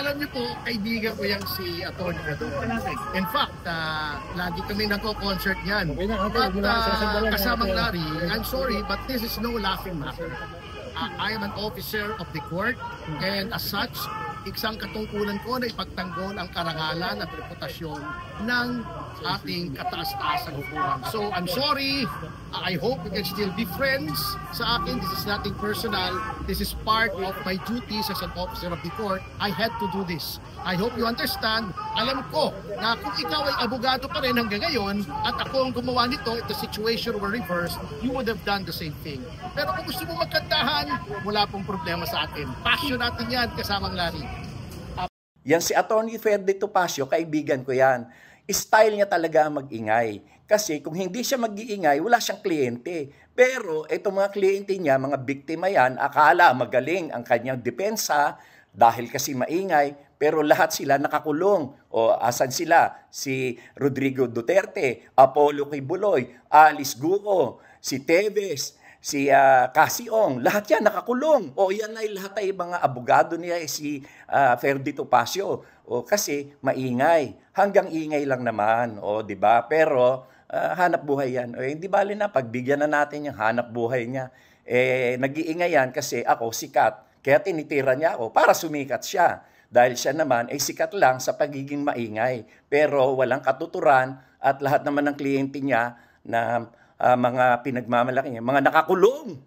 alam niyo po, kaibigan ko yung si Atty. Gadon. In fact, lagi kami nagko-concert niyan. But kasamang Larry, I'm sorry, but this is no laughing matter. I am an officer of the court, and as such, isang katungkulan ko na ipagtanggol ang karangalan at reputasyon ng ating kataas-taasang hukuman. So, I'm sorry. I hope we can still be friends. Sa akin, this is nothing personal. This is part of my duties as an officer of the court. I had to do this. I hope you understand. Alam ko na kung ikaw ay abogado pa rin hanggang ngayon at ako ang gumawa nito, if the situation were reversed, you would have done the same thing. Pero kung gusto mo magkantahan, wala pong problema sa atin. Passion natin yan, kasamang Larry. Yan si Atty. Ferdy Topacio, kaibigan ko yan. Style niya talaga mag-ingay. Kasi kung hindi siya mag-iingay, wala siyang kliyente. Pero itong mga kliyente niya, mga biktima yan, akala magaling ang kanyang depensa dahil kasi maingay, pero lahat sila nakakulong. O asan sila? Si Rodrigo Duterte, Apollo Kibuloy, Alice Guo, si Teves, si Cassie Ong, lahat yan nakakulong. O yan ay lahat ay mga abogado niya, si Ferdy Topacio. O kasi maingay, hanggang ingay lang naman, o di ba? Pero hanap buhay yan. O hindi bali na pagbigyan na natin yung hanap buhay niya. Nag-iingay yan kasi ako sikat. Kaya tinitira niya ako para sumikat siya. Dahil siya naman ay sikat lang sa pagiging maingay. Pero walang katuturan at lahat naman ng kliyente niya na mga pinagmamalaki niya, mga nakakulong.